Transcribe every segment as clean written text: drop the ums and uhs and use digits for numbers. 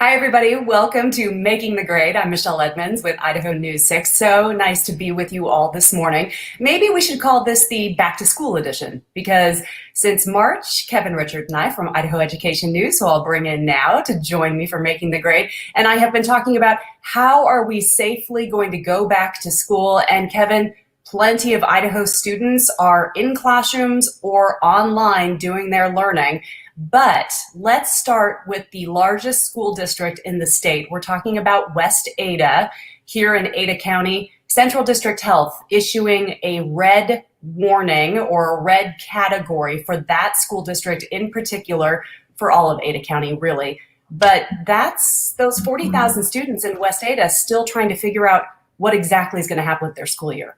Hi, everybody. Welcome to Making the Grade. I'm Michelle Edmonds with Idaho News 6. So nice to be with you all this morning. Maybe we should call this the Back to School edition because since March, Kevin Richert and I from Idaho Education News, who I'll bring in now to join me for Making the Grade, and I have been talking about how are we safely going to go back to school. And Kevin, plenty of Idaho students are in classrooms or online doing their learning. But let's start with the largest school district in the state. We're talking about West Ada here in Ada County. Central District Health issuing a red warning or a red category for that school district in particular, for all of Ada County, really. But that's those 40,000 students in West Ada still trying to figure out what exactly is going to happen with their school year.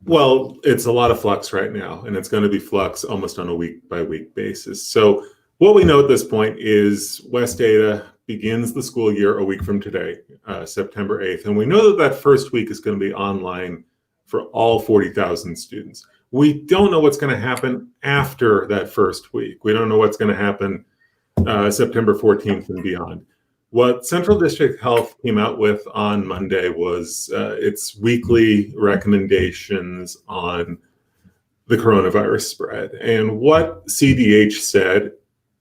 Well, it's a lot of flux right now, and it's going to be flux almost on a week-by-week basis. So what we know at this point is West Ada begins the school year a week from today, September 8th. And we know that that first week is going to be online for all 40,000 students. We don't know what's going to happen after that first week. We don't know what's going to happen September 14th and beyond. What Central District Health came out with on Monday was its weekly recommendations on the coronavirus spread. And what CDH said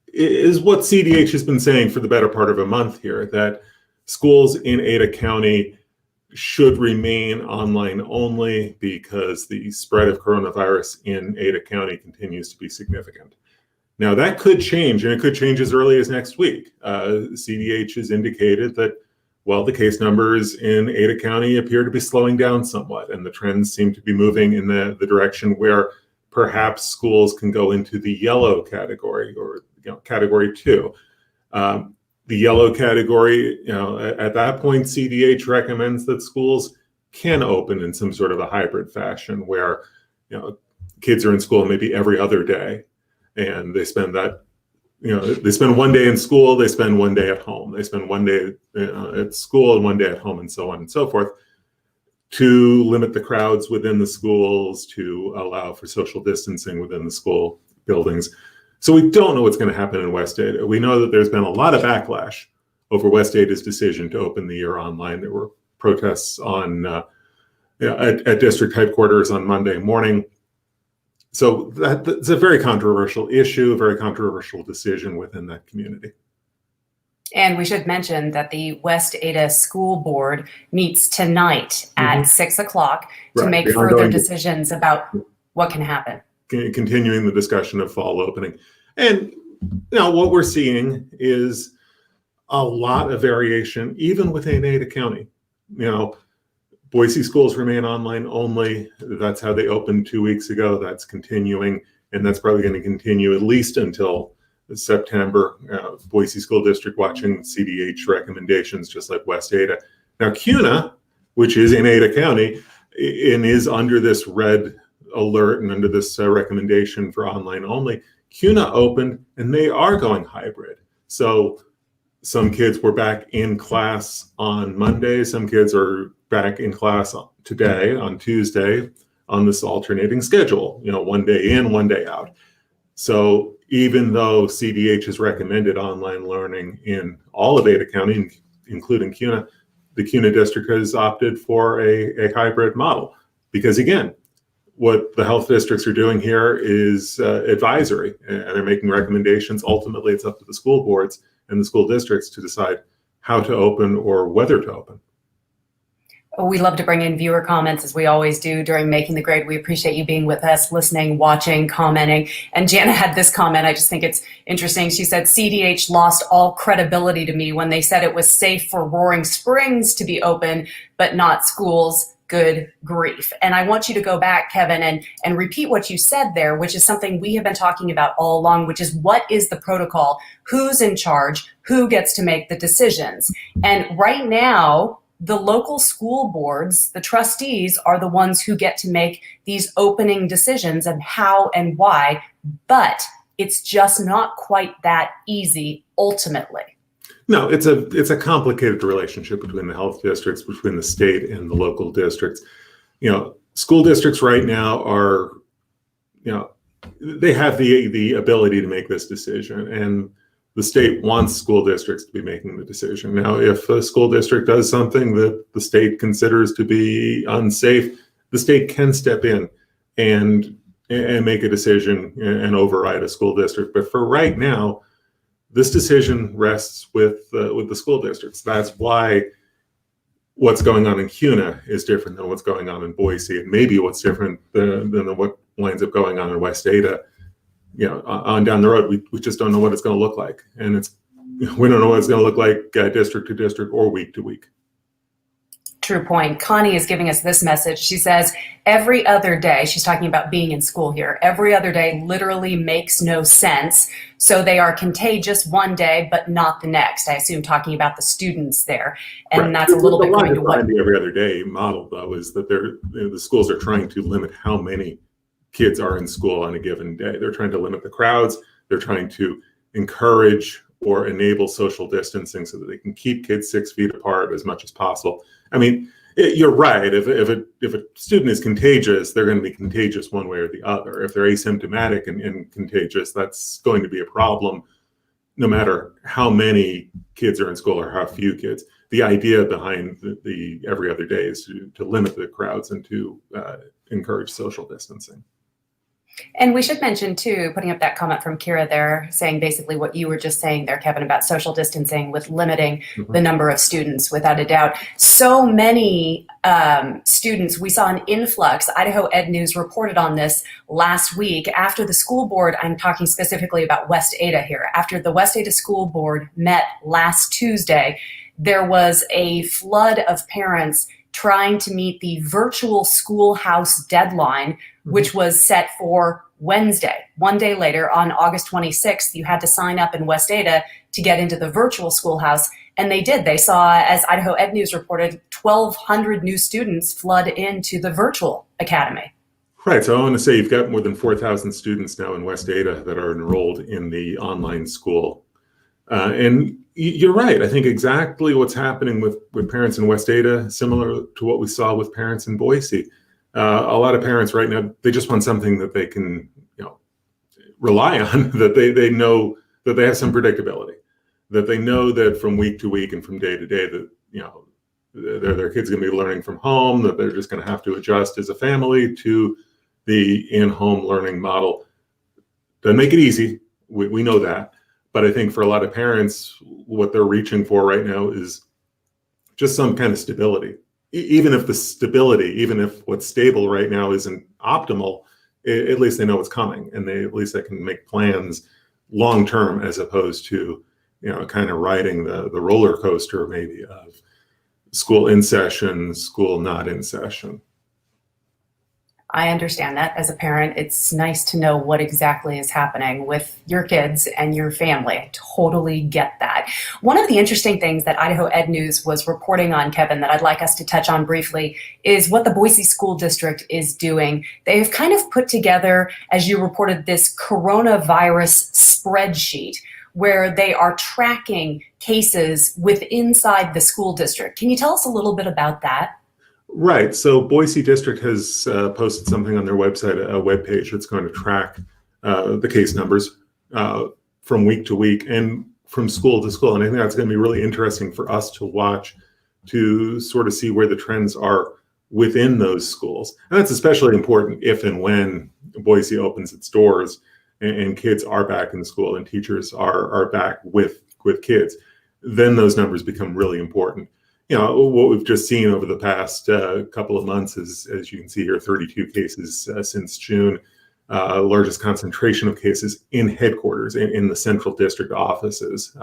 is what CDH has been saying for the better part of a month here, that schools in Ada County should remain online only because the spread of coronavirus in Ada County continues to be significant. Now, that could change, and it could change as early as next week. CDH has indicated that, well, the case numbers in Ada County appear to be slowing down somewhat, and the trends seem to be moving in the direction where perhaps schools can go into the yellow category, or category 2. The yellow category, at that point, CDH recommends that schools can open in some sort of a hybrid fashion where, kids are in school maybe every other day. And they spend they spend one day in school, they spend one day at home. They spend one day at school and one day at home, and so on and so forth, to limit the crowds within the schools, to allow for social distancing within the school buildings. So we don't know what's going to happen in West Ada. We know that there's been a lot of backlash over West Ada's decision to open the year online. There were protests at district headquarters on Monday morning. So that's a very controversial issue, a very controversial decision within that community. And we should mention that the West Ada School Board meets tonight at 6 o'clock to make further decisions about what can happen. Continuing the discussion of fall opening. And what we're seeing is a lot of variation, even within Ada County. Boise schools remain online only. That's how they opened 2 weeks ago. That's continuing, and that's probably going to continue at least until September. Boise School District watching CDH recommendations, just like West Ada. Now, CUNA, which is in Ada County, and is under this red alert and under this recommendation for online only, CUNA opened, and they are going hybrid. So some kids were back in class on Monday. Some kids are back in class today, on Tuesday, on this alternating schedule, one day in, one day out. So even though CDH has recommended online learning in all of Ada County, including CUNA, the CUNA district has opted for a hybrid model. Because again, what the health districts are doing here is advisory, and they're making recommendations. Ultimately, it's up to the school boards and the school districts to decide how to open or whether to open. We love to bring in viewer comments, as we always do during Making the Grade. We appreciate you being with us, listening, watching, commenting. And Jana had this comment. I just think it's interesting. She said, CDH lost all credibility to me when they said it was safe for Roaring Springs to be open, but not schools. Good grief. And I want you to go back, Kevin, and repeat what you said there, which is something we have been talking about all along, which is what is the protocol? Who's in charge? Who gets to make the decisions? And right now, the local school boards, the trustees, are the ones who get to make these opening decisions and how and why, but it's just not quite that easy ultimately. No, it's a complicated relationship between the health districts, between the state and the local districts. School districts right now are, they have the ability to make this decision, and the state wants school districts to be making the decision. Now, if a school district does something that the state considers to be unsafe, the state can step in and make a decision and override a school district. But for right now, this decision rests with the school districts. That's why what's going on in CUNA is different than what's going on in Boise, and maybe what's different than what winds up going on in West Ada. On down the road, we just don't know what it's going to look like, and we don't know what it's going to look like district to district or week to week. True point. Connie is giving us this message. She says, every other day, she's talking about being in school here, every other day literally makes no sense. So they are contagious one day, but not the next. I assume talking about the students there. And right. That's a little bit going to what the every other day model, though, is that the schools are trying to limit how many kids are in school on a given day. They're trying to limit the crowds. They're trying to encourage or enable social distancing so that they can keep kids 6 feet apart as much as possible. I mean, you're right. If a student is contagious, they're going to be contagious one way or the other. If they're asymptomatic and contagious, that's going to be a problem no matter how many kids are in school or how few kids. The idea behind the every other day is to limit the crowds and to encourage social distancing. And we should mention, too, putting up that comment from Kira there, saying basically what you were just saying there, Kevin, about social distancing with limiting the number of students, without a doubt. So many students, we saw an influx. Idaho Ed News reported on this last week after the school board, I'm talking specifically about West Ada here, after the West Ada school board met last Tuesday, there was a flood of parents trying to meet the virtual schoolhouse deadline, which was set for Wednesday. One day later, on August 26th, you had to sign up in West Ada to get into the virtual schoolhouse. And they did. They saw, as Idaho Ed News reported, 1,200 new students flood into the virtual academy. Right. So I want to say you've got more than 4,000 students now in West Ada that are enrolled in the online school. And you're right. I think exactly what's happening with parents in West Ada, similar to what we saw with parents in Boise. A lot of parents right now, they just want something that they can, rely on, that they know that they have some predictability, that they know that from week to week and from day to day that, their kids are going to be learning from home, that they're just going to have to adjust as a family to the in-home learning model. Doesn't make it easy. We know that. But I think for a lot of parents, what they're reaching for right now is just some kind of stability. Even if what's stable right now isn't optimal, at least they know it's coming, and at least they can make plans long term, as opposed to kind of riding the roller coaster maybe of school in session, school not in session. I understand that. As a parent, it's nice to know what exactly is happening with your kids and your family. I totally get that. One of the interesting things that Idaho Ed News was reporting on, Kevin, that I'd like us to touch on briefly is what the Boise School District is doing. They've kind of put together, as you reported, this coronavirus spreadsheet where they are tracking cases inside the school district. Can you tell us a little bit about that? Right. So Boise District has posted something on their website, a webpage that's going to track the case numbers from week to week and from school to school. And I think that's going to be really interesting for us to watch, to sort of see where the trends are within those schools. And that's especially important if and when Boise opens its doors and kids are back in school and teachers are back with kids. Then those numbers become really important. What we've just seen over the past couple of months is, as you can see here, 32 cases since June, largest concentration of cases in headquarters, in the central district offices.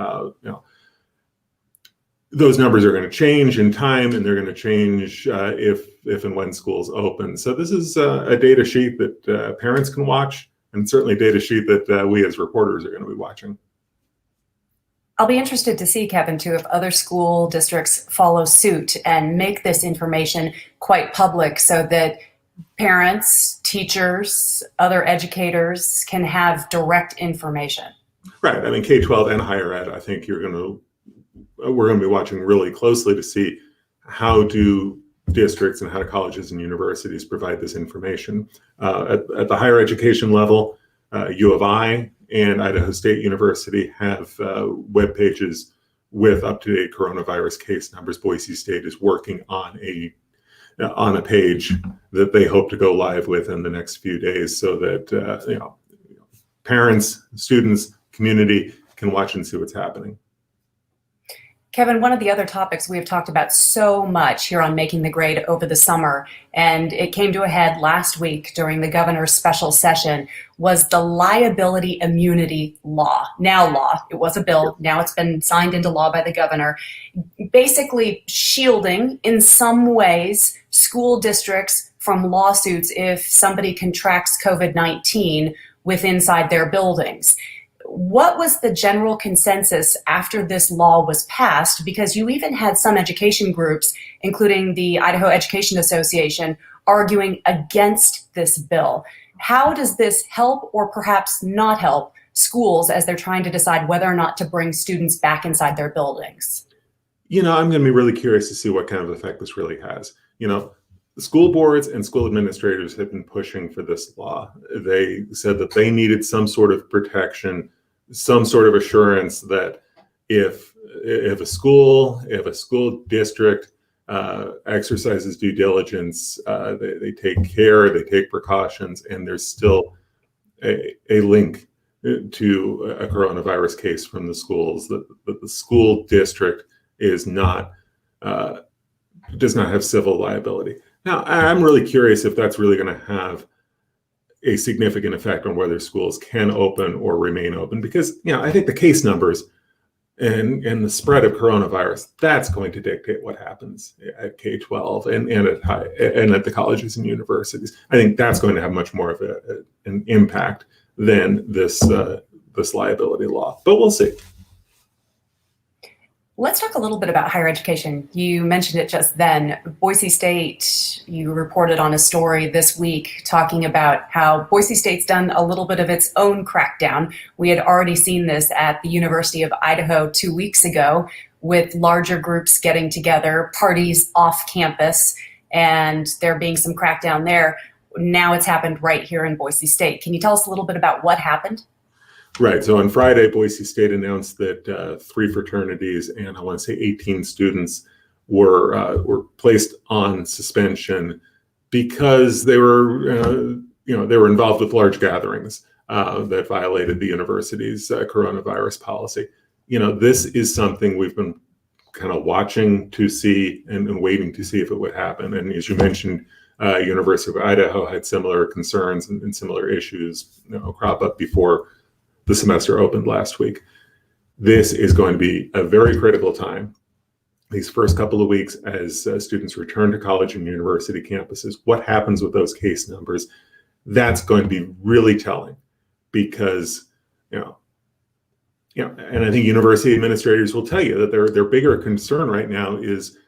Those numbers are going to change in time, and they're going to change if and when schools open. So this is a data sheet that parents can watch, and certainly a data sheet that we as reporters are going to be watching. I'll be interested to see, Kevin, too, if other school districts follow suit and make this information quite public so that parents, teachers, other educators can have direct information. Right. I mean, K-12 and higher ed, I think we're going to be watching really closely to see how do districts and how do colleges and universities provide this information. At the higher education level, U of I and Idaho State University have web pages with up-to-date coronavirus case numbers. Boise State is working on a page that they hope to go live with in the next few days, so that parents, students, community can watch and see what's happening. Kevin, one of the other topics we have talked about so much here on Making the Grade over the summer, and it came to a head last week during the governor's special session, was the Liability Immunity Law. Now law. It was a bill. Now it's been signed into law by the governor, basically shielding, in some ways, school districts from lawsuits if somebody contracts COVID-19 inside their buildings. What was the general consensus after this law was passed? Because you even had some education groups, including the Idaho Education Association, arguing against this bill. How does this help or perhaps not help schools as they're trying to decide whether or not to bring students back inside their buildings? I'm going to be really curious to see what kind of effect this really has. The school boards and school administrators have been pushing for this law. They said that they needed some sort of protection, some sort of assurance that if a school district exercises due diligence, they take care, they take precautions, and there's still a link to a coronavirus case from the schools, that the school district does not have civil liability. Now, I'm really curious if that's really going to have a significant effect on whether schools can open or remain open, because I think the case numbers and the spread of coronavirus, that's going to dictate what happens at K-12 and at the colleges and universities. I think that's going to have much more of an impact than this liability law, but we'll see. Let's talk a little bit about higher education. You mentioned it just then. Boise State, you reported on a story this week talking about how Boise State's done a little bit of its own crackdown. We had already seen this at the University of Idaho 2 weeks ago, with larger groups getting together, parties off campus, and there being some crackdown there. Now it's happened right here in Boise State. Can you tell us a little bit about what happened? Right. So on Friday, Boise State announced that 3 fraternities and I want to say 18 students were placed on suspension because they were involved with large gatherings that violated the university's coronavirus policy. This is something we've been kind of watching to see and waiting to see if it would happen. And as you mentioned, University of Idaho had similar concerns and similar issues crop up before the semester opened last week. This is going to be a very critical time, these first couple of weeks, as students return to college and university campuses. What happens with those case numbers? That's going to be really telling, because and I think university administrators will tell you that their bigger concern right now is,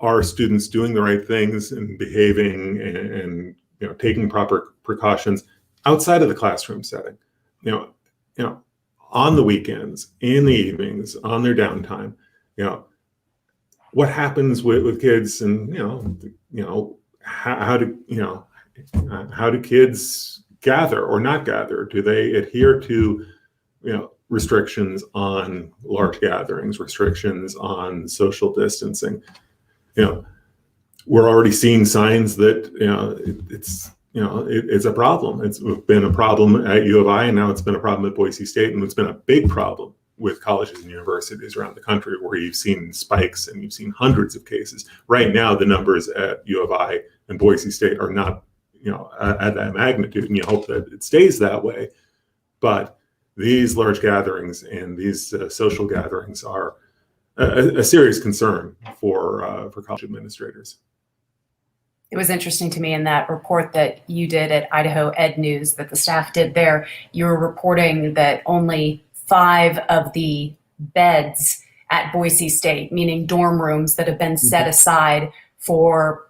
are students doing the right things and behaving and taking proper precautions outside of the classroom setting? On the weekends, in the evenings, on their downtime, what happens with kids, and how do kids gather or not gather? Do they adhere to restrictions on large gatherings, restrictions on social distancing? We're already seeing signs that it's a problem. It's been a problem at U of I, and now it's been a problem at Boise State, and it's been a big problem with colleges and universities around the country, where you've seen spikes and you've seen hundreds of cases. Right now, the numbers at U of I and Boise State are not, at that magnitude, and you hope that it stays that way. But these large gatherings and these social gatherings are a serious concern for college administrators. It was interesting to me in that report that you did at Idaho Ed News, that the staff did there, you were reporting that only 5 of the beds at Boise State, meaning dorm rooms that have been set aside for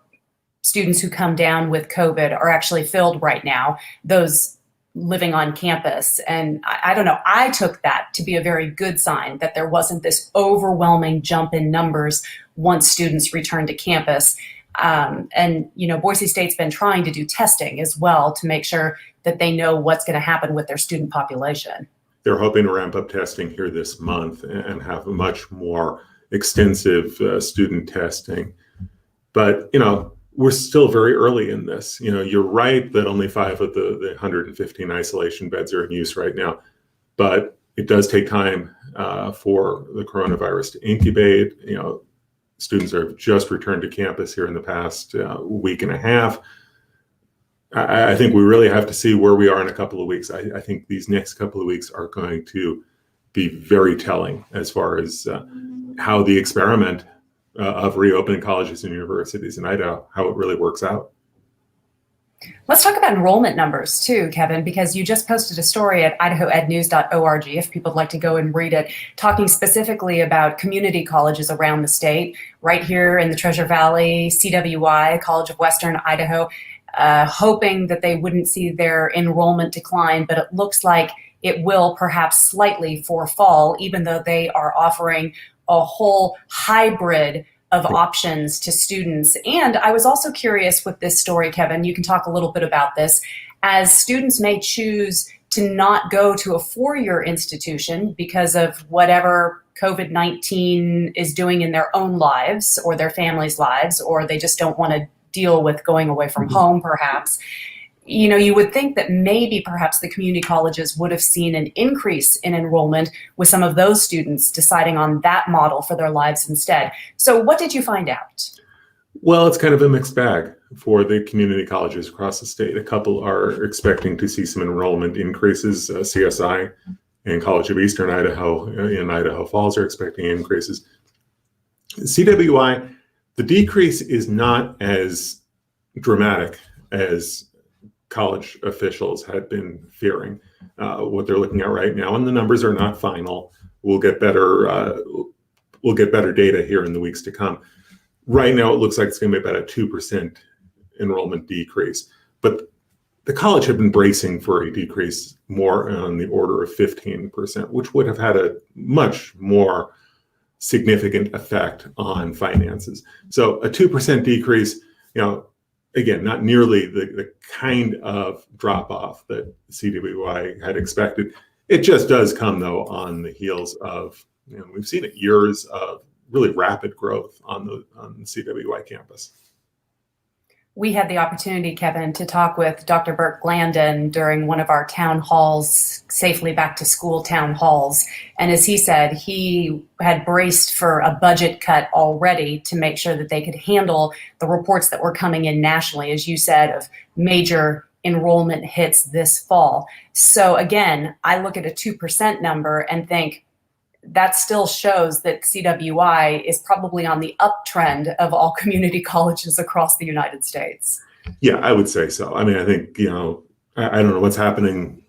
students who come down with COVID, are actually filled right now, those living on campus. And I don't know, I took that to be a very good sign that there wasn't this overwhelming jump in numbers once students returned to campus. And, Boise State's been trying to do testing as well to make sure that they know what's going to happen with their student population. They're hoping to ramp up testing here this month and have a much more extensive student testing. But, we're still very early in this. You're right that only 5 of the 115 isolation beds are in use right now, but it does take time for the coronavirus to incubate. Students have just returned to campus here in the past week and a half. I think we really have to see where we are in a couple of weeks. I think these next couple of weeks are going to be very telling as far as how the experiment of reopening colleges and universities in Idaho, how it really works out. Let's talk about enrollment numbers too, Kevin, because you just posted a story at idahoednews.org, if people would like to go and read it, talking specifically about community colleges around the state, right here in the Treasure Valley, CWI, College of Western Idaho, hoping that they wouldn't see their enrollment decline, but it looks like it will perhaps slightly for fall, even though they are offering a whole hybrid of options to students. And I was also curious with this story, Kevin, you can talk a little bit about this, as students may choose to not go to a four-year institution because of whatever COVID-19 is doing in their own lives or their families' lives, or they just don't want to deal with going away from home, perhaps. You would think that maybe perhaps the community colleges would have seen an increase in enrollment with some of those students deciding on that model for their lives instead. So what did you find out? Well, it's kind of a mixed bag for the community colleges across the state. A couple are expecting to see some enrollment increases. CSI and College of Eastern Idaho in Idaho Falls are expecting increases. CWI, the decrease is not as dramatic as college officials had been fearing. What they're looking at right now, and the numbers are not final. We'll get better data here in the weeks to come. Right now, it looks like it's going to be about a 2% enrollment decrease, but the college had been bracing for a decrease more on the order of 15%, which would have had a much more significant effect on finances. So a 2% decrease, again, not nearly the kind of drop-off that CWI had expected. It just does come, though, on the heels of, we've seen it, years of really rapid growth on the CWI campus. We had the opportunity, Kevin, to talk with Dr. Burt Glandon during one of our town halls, Safely Back to School town halls. And as he said, he had braced for a budget cut already to make sure that they could handle the reports that were coming in nationally, as you said, of major enrollment hits this fall. So again, I look at a 2% number and think, that still shows that CWI is probably on the uptrend of all community colleges across the United States. Yeah, I would say so. I mean, I think, I don't know what's happening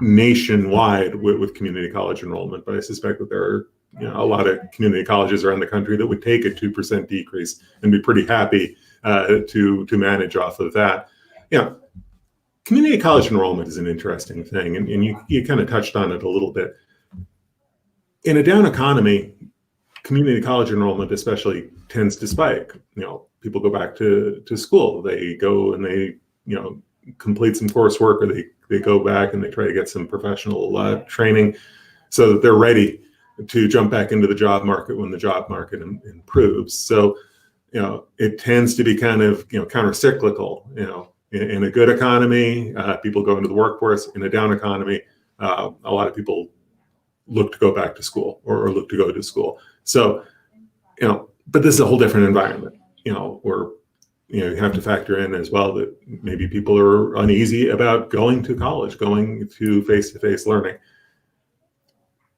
nationwide with community college enrollment, but I suspect that there are, a lot of community colleges around the country that would take a 2% decrease and be pretty happy to manage off of that. Community college enrollment is an interesting thing, and you kind of touched on it a little bit. In a down economy, community college enrollment especially tends to spike. People go back to school. They go and they, complete some coursework, or they go back and they try to get some professional training so that they're ready to jump back into the job market when the job market improves. So, it tends to be kind of, counter-cyclical. In a good economy, people go into the workforce. In a down economy, a lot of people look to go back to school or look to go to school. So, but this is a whole different environment, where, you have to factor in as well that maybe people are uneasy about going to college, going to face-to-face learning.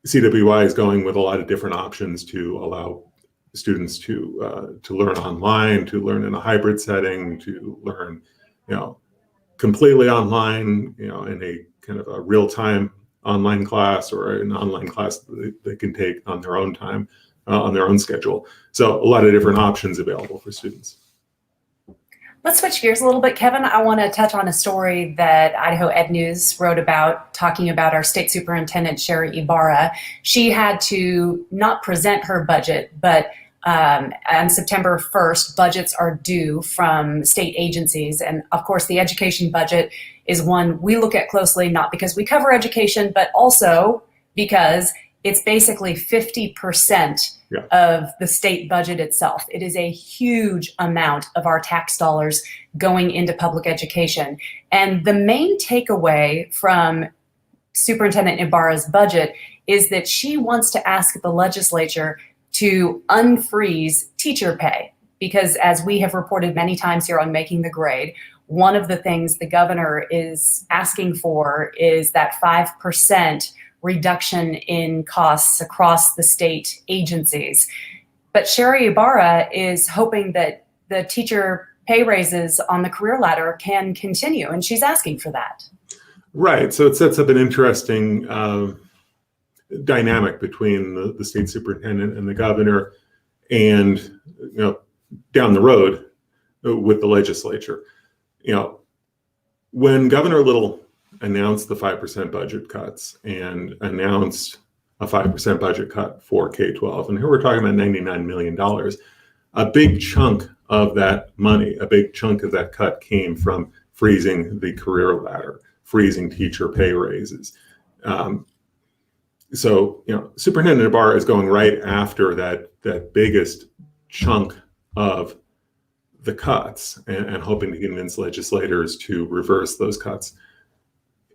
CWI is going with a lot of different options to allow students to learn online, to learn in a hybrid setting, to learn, completely online, in a kind of a real-time online class, or an online class that they can take on their own time, on their own schedule. So a lot of different options available for students. Let's switch gears a little bit, Kevin. I want to touch on a story that Idaho Ed News wrote about, talking about our state superintendent, Sherry Ibarra. She had to not present her budget, but On September 1st, budgets are due from state agencies. And of course, the education budget is one we look at closely, not because we cover education, but also because it's basically 50% of the state budget itself. It is a huge amount of our tax dollars going into public education. And the main takeaway from Superintendent Ibarra's budget is that she wants to ask the legislature to unfreeze teacher pay. Because as we have reported many times here on Making the Grade, one of the things the governor is asking for is that 5% reduction in costs across the state agencies. But Sherry Ibarra is hoping that the teacher pay raises on the career ladder can continue, and she's asking for that. Right. So it sets up an interesting dynamic between the state superintendent and the governor, and down the road with the legislature. When Governor Little announced the 5% budget cuts and announced a 5% budget cut for K-12, and here we're talking about $99 million, a big chunk of that money, a big chunk of that cut came from freezing the career ladder, freezing teacher pay raises. So, Superintendent Ibarra is going right after that biggest chunk of the cuts and hoping to convince legislators to reverse those cuts.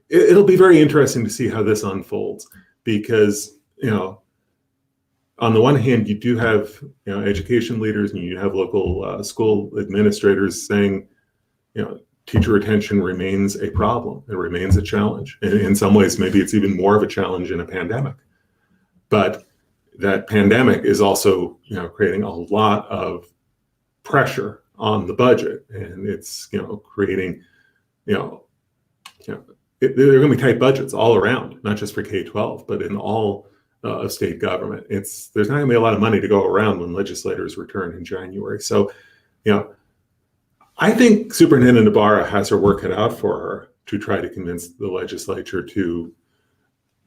It'll be very interesting to see how this unfolds because, on the one hand, you do have, education leaders and you have local school administrators saying, teacher retention remains a problem. It remains a challenge. And in some ways, maybe it's even more of a challenge in a pandemic. But that pandemic is also, creating a lot of pressure on the budget, and it's, creating, there are going to be tight budgets all around, not just for K-12, but in all of state government. There's not going to be a lot of money to go around when legislators return in January. So, I think Superintendent Ibarra has her work cut out for her to try to convince the legislature to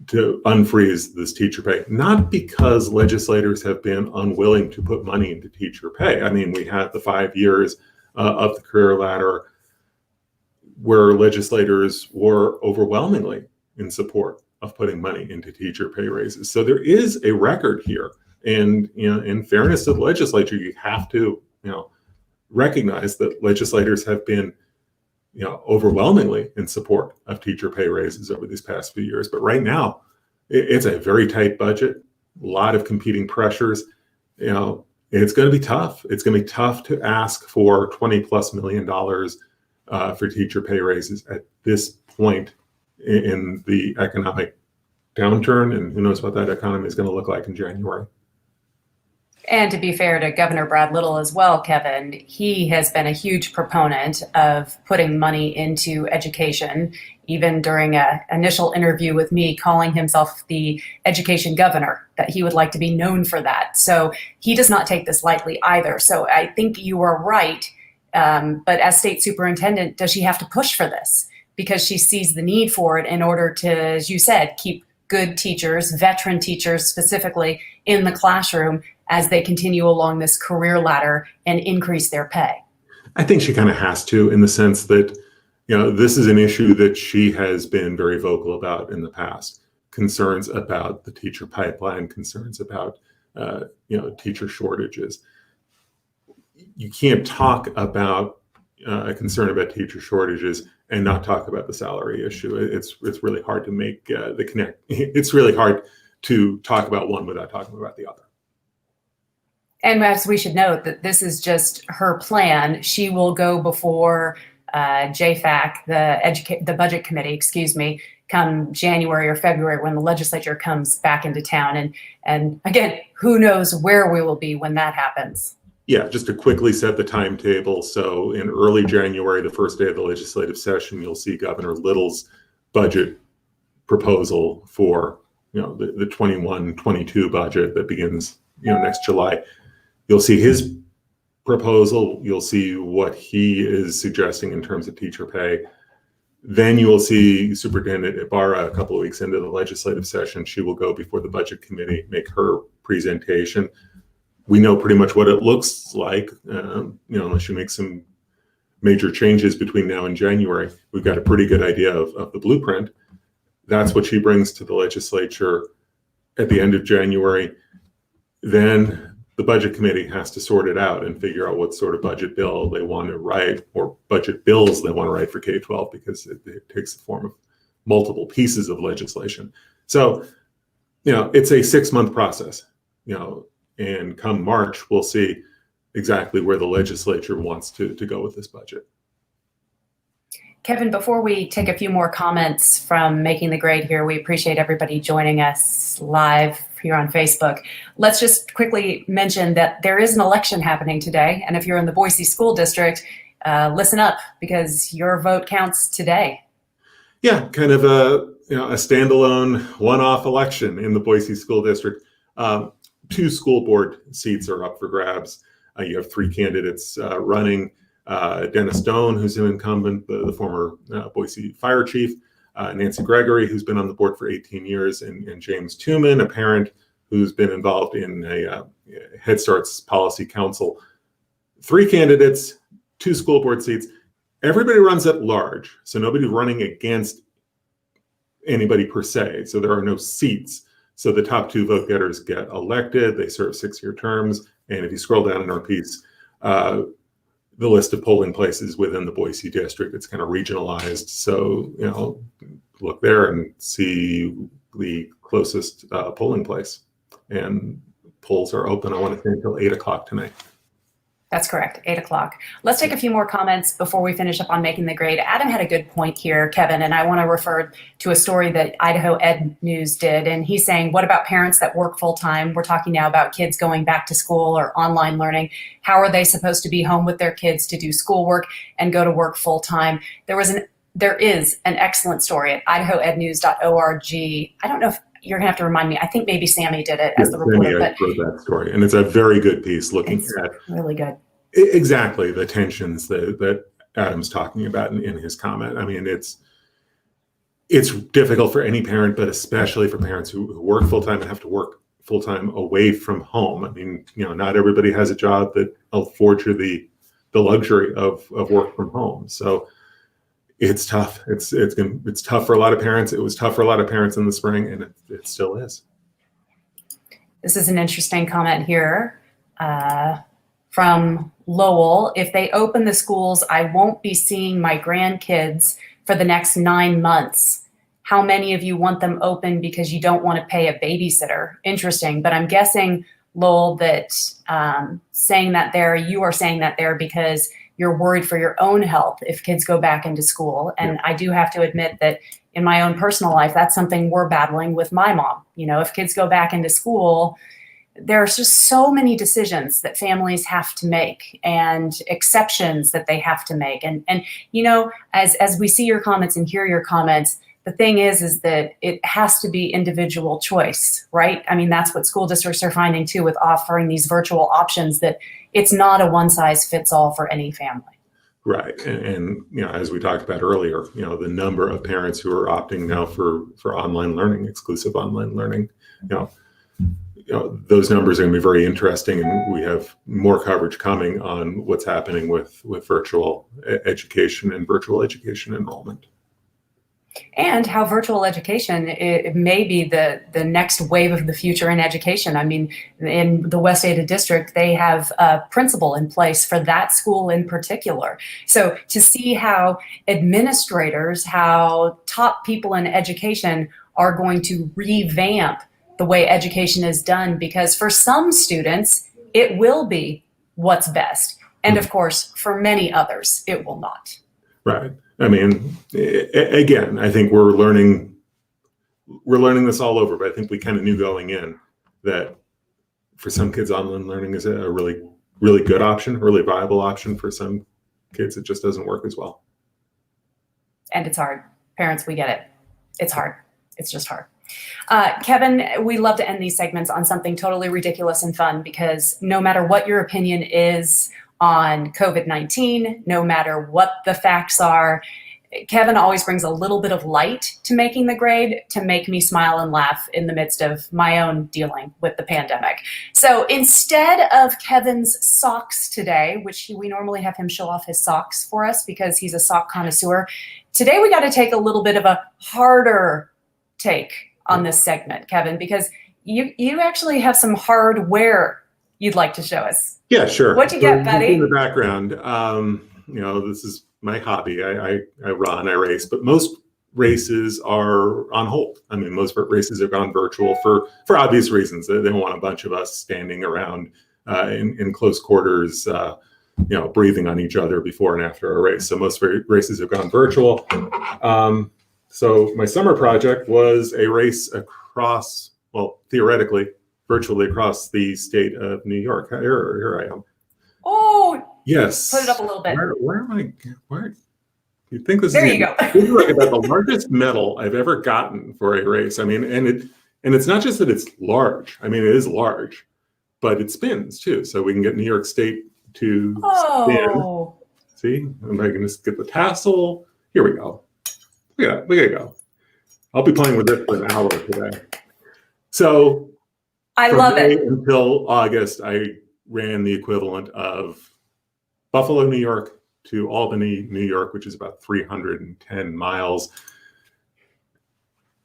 unfreeze this teacher pay, not because legislators have been unwilling to put money into teacher pay. I mean, we had the 5 years of the career ladder where legislators were overwhelmingly in support of putting money into teacher pay raises. So there is a record here. And in fairness to the legislature, you have to recognize that legislators have been overwhelmingly in support of teacher pay raises over these past few years. But right now, it's a very tight budget, a lot of competing pressures. It's going to be tough. It's going to be tough to ask for $20+ million for teacher pay raises at this point in the economic downturn. And who knows what that economy is going to look like in January. And to be fair to Governor Brad Little as well, Kevin, he has been a huge proponent of putting money into education, even during an initial interview with me, calling himself the education governor, that he would like to be known for that. So he does not take this lightly either. So I think you are right. But as state superintendent, does she have to push for this? Because she sees the need for it in order to, as you said, keep good teachers, veteran teachers specifically, in the classroom as they continue along this career ladder and increase their pay. I think she kind of has to, in the sense that, this is an issue that she has been very vocal about in the past. Concerns about the teacher pipeline, concerns about, teacher shortages. You can't talk about a concern about teacher shortages and not talk about the salary issue. It's really hard to make the connect. It's really hard to talk about one without talking about the other. And as we should note that this is just her plan. She will go before JFAC, the budget committee, come January or February when the legislature comes back into town. And again, who knows where we will be when that happens. Yeah, just to quickly set the timetable. So in early January, the first day of the legislative session, you'll see Governor Little's budget proposal for the 21-22 budget that begins next July. You'll see his proposal. You'll see what he is suggesting in terms of teacher pay. Then you will see Superintendent Ibarra a couple of weeks into the legislative session. She will go before the budget committee, make her presentation. we know pretty much what it looks like, unless you make some major changes between now and January. We've got a pretty good idea of the blueprint. That's what she brings to the legislature at the end of January. Then the budget committee has to sort it out and figure out what sort of budget bill they want to write, or budget bills they want to write for K-12, because it takes the form of multiple pieces of legislation. So, it's a 6-month process, and come March, we'll see exactly where the legislature wants to go with this budget. Kevin, before we take a few more comments from Making the Grade here, we appreciate everybody joining us live here on Facebook. Let's just quickly mention that there is an election happening today. And if you're in the Boise School District, listen up, because your vote counts today. Yeah, kind of a standalone one-off election in the Boise School District. 2 school board seats are up for grabs. You have 3 candidates running. Dennis Stone, who's an incumbent, the former Boise fire chief, Nancy Gregory, who's been on the board for 18 years, and James Tuman, a parent who's been involved in a Head Start's policy council. 3 candidates, 2 school board seats. Everybody runs at large, so nobody's running against anybody per se. So there are no seats. So the top 2 vote getters get elected. They serve 6-year terms. And if you scroll down in our piece, the list of polling places within the Boise district, it's kind of regionalized. So, look there and see the closest polling place. And polls are open, I want to say, until 8 o'clock tonight. That's correct, 8 o'clock. Let's take a few more comments before we finish up on Making the Grade. Adam had a good point here, Kevin, and I want to refer to a story that Idaho Ed News did. And he's saying, what about parents that work full time? We're talking now about kids going back to school or online learning. How are they supposed to be home with their kids to do schoolwork and go to work full time? There is an excellent story at idahoednews.org. I don't know if you're gonna have to remind me. I think maybe Sammy did it as the reporter. But wrote that story, and it's a very good piece looking at really good. Exactly the tensions that Adam's talking about in his comment. I mean, it's difficult for any parent, but especially for parents who work full time and have to work full time away from home. I mean, not everybody has a job that affords you the luxury of work from home. So it's tough. It's tough for a lot of parents. It was tough for a lot of parents in the spring, and it still is. This is an interesting comment here from Lowell. If they open the schools, I won't be seeing my grandkids for the next 9 months. How many of you want them open because you don't want to pay a babysitter? Interesting, but I'm guessing, Lowell, that you are saying that there because you're worried for your own health if kids go back into school. And yeah. I do have to admit that in my own personal life, that's something we're battling with my mom. If kids go back into school, there's just so many decisions that families have to make and exceptions that they have to make. And as we see your comments and hear your comments, the thing is that it has to be individual choice, right? I mean, that's what school districts are finding too with offering these virtual options, that it's not a one size fits all for any family. Right. And as we talked about earlier, the number of parents who are opting now for online learning, exclusive online learning, those numbers are going to be very interesting, and we have more coverage coming on what's happening with virtual education and virtual education enrollment. And how virtual education, it may be the next wave of the future in education. I mean, in the West Ada district, they have a principal in place for that school in particular. So to see how administrators, how top people in education are going to revamp the way education is done, because for some students, it will be what's best. And of course, for many others, it will not. Right. I mean, again, I think we're learning this all over, but I think we kind of knew going in that for some kids, online learning is a really, really good option, a really viable option. For some kids, it just doesn't work as well. And it's hard. Parents, we get it. It's hard. It's just hard. Kevin, we love to end these segments on something totally ridiculous and fun, because no matter what your opinion is on COVID-19, no matter what the facts are, Kevin always brings a little bit of light to making the grade to make me smile and laugh in the midst of my own dealing with the pandemic. So instead of Kevin's socks today, which we normally have him show off his socks for us because he's a sock connoisseur, today we got to take a little bit of a harder take on this segment, Kevin, because you actually have some hardware you'd like to show us. Yeah, sure. What you got, buddy? In the background, this is my hobby. I run, I race, but most races are on hold. I mean, most races have gone virtual for obvious reasons. They don't want a bunch of us standing around in close quarters, breathing on each other before and after a race. So most races have gone virtual. So my summer project was a race across, well, theoretically, virtually across the state of New York. Here I am. Oh, yes. Put it up a little bit. Where am I? Where? You think this there is? You go. This is like about the largest medal I've ever gotten for a race. I mean, and it's not just that it's large. I mean, it is large, but it spins too. So we can get New York State to spin. See, am I going to get the tassel? Here we go. Yeah, we gotta go. I'll be playing with this for an hour today. So I love it. Until August, I ran the equivalent of Buffalo, New York to Albany, New York, which is about 310 miles.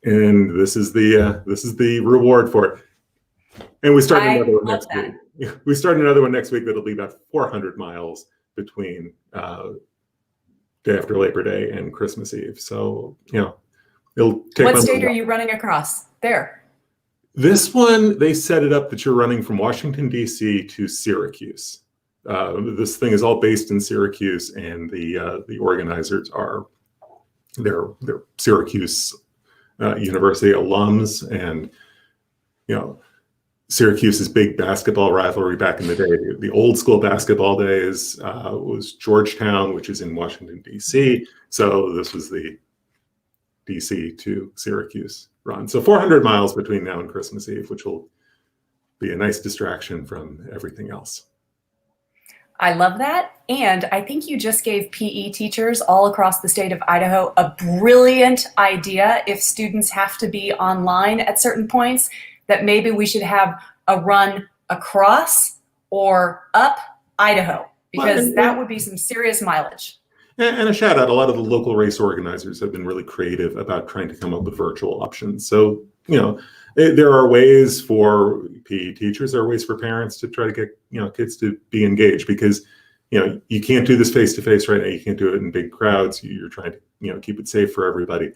And this is the reward for it. And we start another one next week. We start another one next week that'll be about 400 miles between day after Labor Day and Christmas Eve. So, it'll take. What state are you running across there? This one, they set it up that you're running from Washington, D.C. to Syracuse. This thing is all based in Syracuse, and the organizers are they're Syracuse University alums, and Syracuse's big basketball rivalry back in the day, the old school basketball days, was Georgetown, which is in Washington, D.C. So this was the D.C. to Syracuse run. So 400 miles between now and Christmas Eve, which will be a nice distraction from everything else. I love that. And I think you just gave PE teachers all across the state of Idaho a brilliant idea. If students have to be online at certain points, that maybe we should have a run across or up Idaho, because that would be some serious mileage. And a shout out, a lot of the local race organizers have been really creative about trying to come up with virtual options. So, there are ways for PE teachers, there are ways for parents to try to get, kids to be engaged, because, you can't do this face-to-face right now. You can't do it in big crowds. You're trying to, keep it safe for everybody.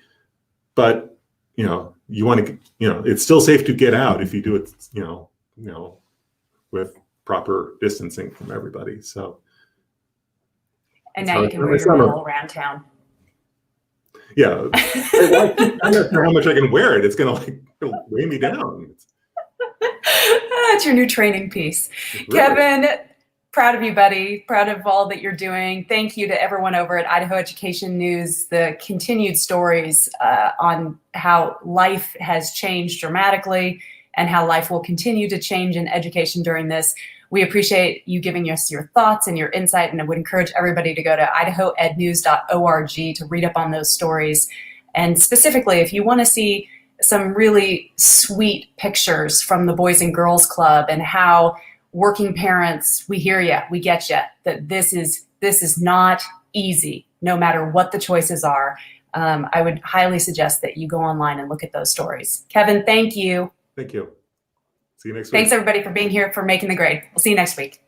But, you want to, it's still safe to get out if you do it, with proper distancing from everybody. So. And now you can wear your medal around town. Yeah, I'm not sure how much I can wear it. It's gonna weigh me down. That's your new training piece. Really? Kevin, proud of you, buddy. Proud of all that you're doing. Thank you to everyone over at Idaho Education News. The continued stories on how life has changed dramatically and how life will continue to change in education during this. We appreciate you giving us your thoughts and your insight, and I would encourage everybody to go to idahoednews.org to read up on those stories. And specifically, if you want to see some really sweet pictures from the Boys and Girls Club and how working parents, we hear you, we get you, that this is not easy, no matter what the choices are. I would highly suggest that you go online and look at those stories. Kevin, thank you. Thank you. See you next week. Thanks, everybody, for being here for Making the Grade. We'll see you next week.